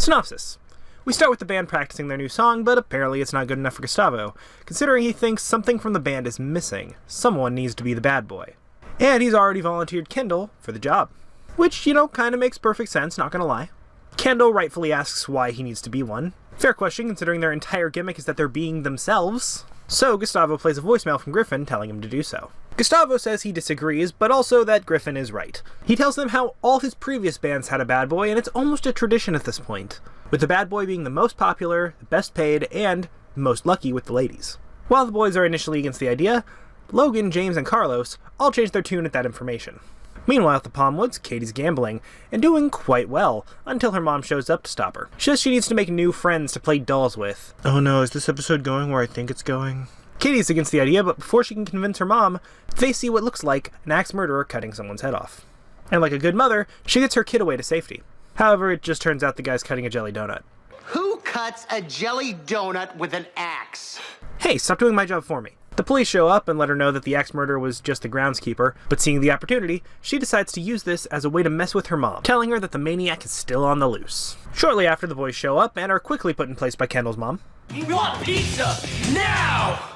Synopsis. We start with the band practicing their new song, but apparently it's not good enough for Gustavo, considering he thinks something from the band is missing. Someone needs to be the bad boy. And he's already volunteered Kendall for the job. Which, kind of makes perfect sense, not gonna lie. Kendall rightfully asks why he needs to be one. Fair question, considering their entire gimmick is that they're being themselves. So Gustavo plays a voicemail from Griffin telling him to do so. Gustavo says he disagrees, but also that Griffin is right. He tells them how all his previous bands had a bad boy, and it's almost a tradition at this point, with the bad boy being the most popular, the best paid, and most lucky with the ladies. While the boys are initially against the idea, Logan, James, and Carlos all change their tune at that information. Meanwhile, at the Palmwoods, Katie's gambling, and doing quite well, until her mom shows up to stop her. She says she needs to make new friends to play dolls with. Oh no, is this episode going where I think it's going? Katie's against the idea, but before she can convince her mom, they see what looks like an axe murderer cutting someone's head off. And like a good mother, she gets her kid away to safety. However, it just turns out the guy's cutting a jelly donut. Who cuts a jelly donut with an axe? Hey, stop doing my job for me. The police show up and let her know that the axe murderer was just the groundskeeper, but seeing the opportunity, she decides to use this as a way to mess with her mom, telling her that the maniac is still on the loose. Shortly after, the boys show up and are quickly put in place by Kendall's mom. We want pizza now!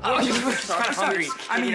Oh, you're kind of hungry. I mean,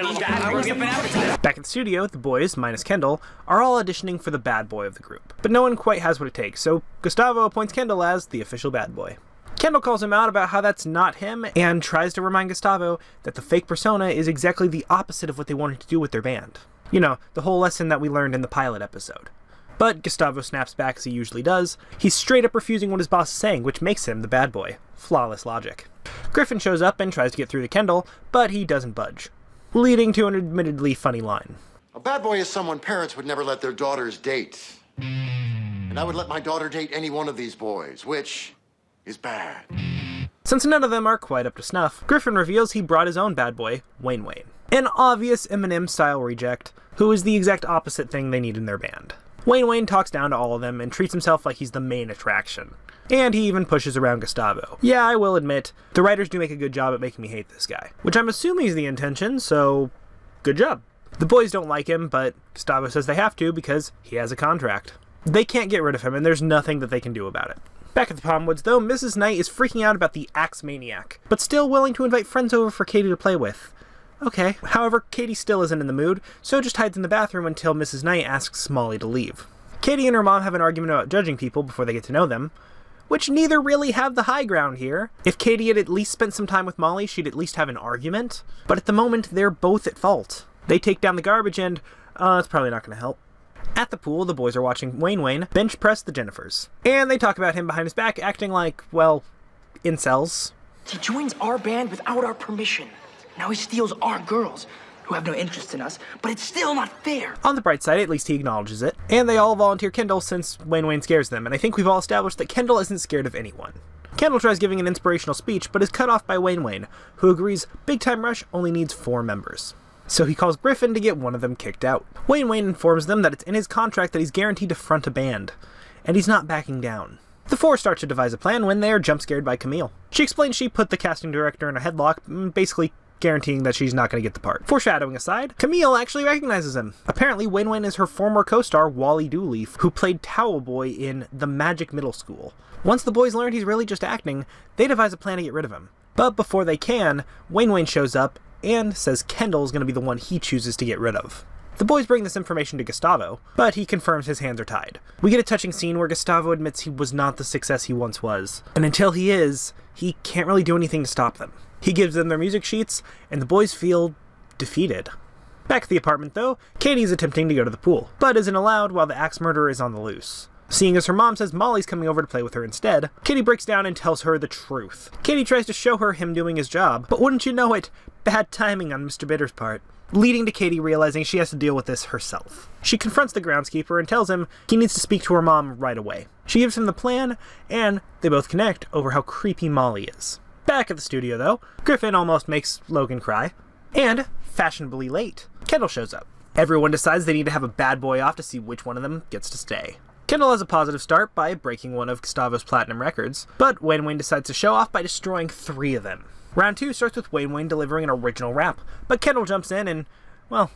Back at the studio, the boys, minus Kendall, are all auditioning for the bad boy of the group. But no one quite has what it takes, so Gustavo appoints Kendall as the official bad boy. Kendall calls him out about how that's not him, and tries to remind Gustavo that the fake persona is exactly the opposite of what they wanted to do with their band. The whole lesson that we learned in the pilot episode. But Gustavo snaps back as he usually does. He's straight up refusing what his boss is saying, which makes him the bad boy. Flawless logic. Griffin shows up and tries to get through to Kendall, but he doesn't budge, leading to an admittedly funny line. A bad boy is someone parents would never let their daughters date. And I would let my daughter date any one of these boys, which is bad. Since none of them are quite up to snuff, Griffin reveals he brought his own bad boy, Wayne Wayne. An obvious Eminem-style reject, who is the exact opposite thing they need in their band. Wayne Wayne talks down to all of them and treats himself like he's the main attraction. And he even pushes around Gustavo. Yeah, I will admit, the writers do make a good job at making me hate this guy. Which I'm assuming is the intention, so good job. The boys don't like him, but Gustavo says they have to because he has a contract. They can't get rid of him, and there's nothing that they can do about it. Back at the Palmwoods, though, Mrs. Knight is freaking out about the axe maniac, but still willing to invite friends over for Katie to play with. Okay. However, Katie still isn't in the mood, so just hides in the bathroom until Mrs. Knight asks Molly to leave. Katie and her mom have an argument about judging people before they get to know them, which neither really have the high ground here. If Katie had at least spent some time with Molly, she'd at least have an argument. But at the moment, they're both at fault. They take down the garbage and, it's probably not going to help. At the pool, the boys are watching Wayne Wayne bench press the Jennifers. And they talk about him behind his back, acting like, well, incels. He joins our band without our permission. Now he steals our girls, who have no interest in us, but it's still not fair. On the bright side, at least he acknowledges it. And they all volunteer Kendall since Wayne Wayne scares them, and I think we've all established that Kendall isn't scared of anyone. Kendall tries giving an inspirational speech, but is cut off by Wayne Wayne, who agrees Big Time Rush only needs 4 members. So he calls Griffin to get one of them kicked out. Wayne Wayne informs them that it's in his contract that he's guaranteed to front a band, and he's not backing down. The 4 start to devise a plan when they are jump scared by Camille. She explains she put the casting director in a headlock, basically guaranteeing that she's not going to get the part. Foreshadowing aside, Camille actually recognizes him. Apparently, Wayne Wayne is her former co-star, Wally Dooley, who played Towel Boy in The Magic Middle School. Once the boys learn he's really just acting, they devise a plan to get rid of him. But before they can, Wayne Wayne shows up and says Kendall's going to be the one he chooses to get rid of. The boys bring this information to Gustavo, but he confirms his hands are tied. We get a touching scene where Gustavo admits he was not the success he once was, and until he is, he can't really do anything to stop them. He gives them their music sheets, and the boys feel defeated. Back at the apartment, though, Katie's attempting to go to the pool, but isn't allowed while the axe murderer is on the loose. Seeing as her mom says Molly's coming over to play with her instead, Katie breaks down and tells her the truth. Katie tries to show her him doing his job, but wouldn't you know it, bad timing on Mr. Bitter's part, leading to Katie realizing she has to deal with this herself. She confronts the groundskeeper and tells him he needs to speak to her mom right away. She gives him the plan, and they both connect over how creepy Molly is. Back at the studio, though, Griffin almost makes Logan cry. And, fashionably late, Kendall shows up. Everyone decides they need to have a bad boy off to see which one of them gets to stay. Kendall has a positive start by breaking one of Gustavo's platinum records, but Wayne Wayne decides to show off by destroying 3 of them. Round 2 starts with Wayne Wayne delivering an original rap, but Kendall jumps in and, well,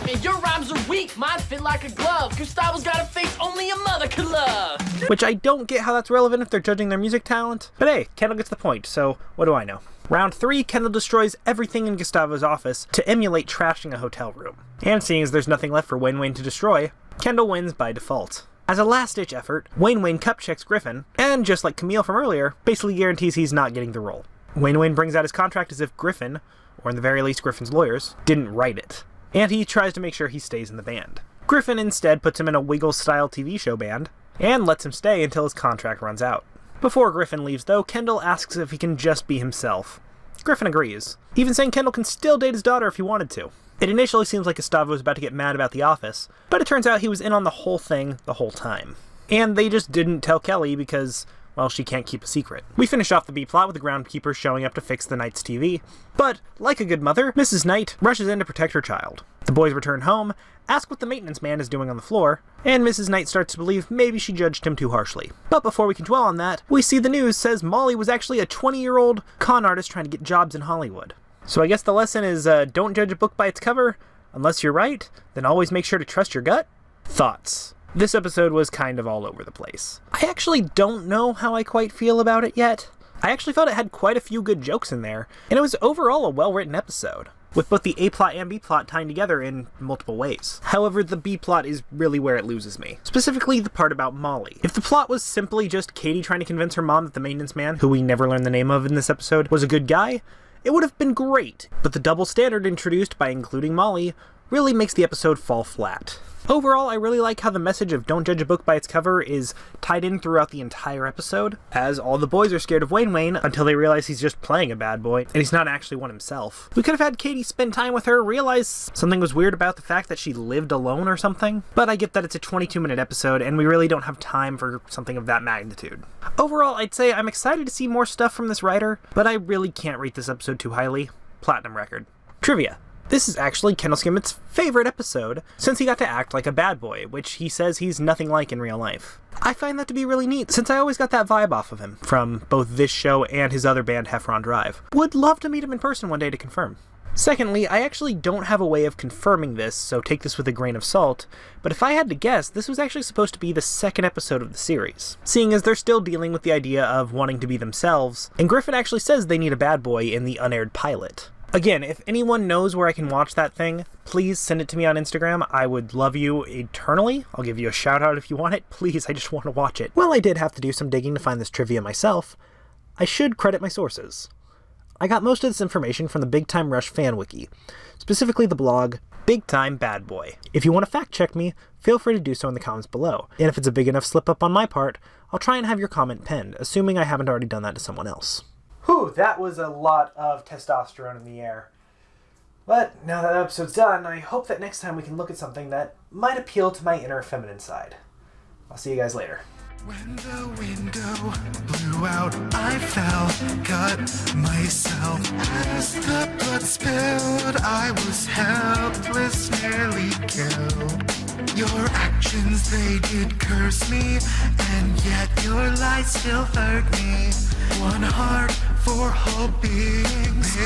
Man, your rhymes are weak, mine fit like a glove. Gustavo's got a face only a mother could love. Which I don't get how that's relevant if they're judging their music talent. But hey, Kendall gets the point, so what do I know? Round 3, Kendall destroys everything in Gustavo's office to emulate trashing a hotel room. And seeing as there's nothing left for Wayne to destroy, Kendall wins by default. As a last-ditch effort, Wayne cup checks Griffin, and just like Camille from earlier, basically guarantees he's not getting the role. Wayne brings out his contract as if Griffin, or in the very least Griffin's lawyers, didn't write it. And he tries to make sure he stays in the band. Griffin instead puts him in a Wiggles-style TV show band, and lets him stay until his contract runs out. Before Griffin leaves though, Kendall asks if he can just be himself. Griffin agrees, even saying Kendall can still date his daughter if he wanted to. It initially seems like Gustavo was about to get mad about the office, but it turns out he was in on the whole thing the whole time. And they just didn't tell Kelly because, well, she can't keep a secret. We finish off the B-plot with the groundskeeper showing up to fix the Knight's TV, but, like a good mother, Mrs. Knight rushes in to protect her child. The boys return home, ask what the maintenance man is doing on the floor, and Mrs. Knight starts to believe maybe she judged him too harshly. But before we can dwell on that, we see the news says Molly was actually a 20-year-old con artist trying to get jobs in Hollywood. So I guess the lesson is don't judge a book by its cover. Unless you're right, then always make sure to trust your gut. Thoughts? This episode was kind of all over the place. I actually don't know how I quite feel about it yet. I actually felt it had quite a few good jokes in there, and it was overall a well-written episode, with both the A-plot and B-plot tying together in multiple ways. However, the B-plot is really where it loses me, specifically the part about Molly. If the plot was simply just Katie trying to convince her mom that the maintenance man, who we never learned the name of in this episode, was a good guy, it would have been great, but the double standard introduced by including Molly really makes the episode fall flat. Overall, I really like how the message of don't judge a book by its cover is tied in throughout the entire episode, as all the boys are scared of Wayne until they realize he's just playing a bad boy, and he's not actually one himself. We could have had Katie spend time with her, realize something was weird about the fact that she lived alone or something, but I get that it's a 22-minute episode, and we really don't have time for something of that magnitude. Overall, I'd say I'm excited to see more stuff from this writer, but I really can't rate this episode too highly. Platinum record. Trivia. This is actually Kendall Skimmett's favorite episode, since he got to act like a bad boy, which he says he's nothing like in real life. I find that to be really neat, since I always got that vibe off of him, from both this show and his other band Heffron Drive. Would love to meet him in person one day to confirm. Secondly, I actually don't have a way of confirming this, so take this with a grain of salt, but if I had to guess, this was actually supposed to be the second episode of the series, seeing as they're still dealing with the idea of wanting to be themselves, and Griffin actually says they need a bad boy in the unaired pilot. Again, if anyone knows where I can watch that thing, please send it to me on Instagram. I would love you eternally. I'll give you a shout out if you want it. Please, I just want to watch it. Well, I did have to do some digging to find this trivia myself. I should credit my sources. I got most of this information from the Big Time Rush fan wiki, specifically the blog Big Time Bad Boy. If you want to fact check me, feel free to do so in the comments below. And if it's a big enough slip up on my part, I'll try and have your comment penned, assuming I haven't already done that to someone else. Whew, that was a lot of testosterone in the air. But now that episode's done, I hope that next time we can look at something that might appeal to my inner feminine side. I'll see you guys later. When the window blew out, I fell, cut myself. As the blood spilled, I was helpless, nearly killed. Your actions, they did curse me, and yet your lies still hurt me. One heart for all beings.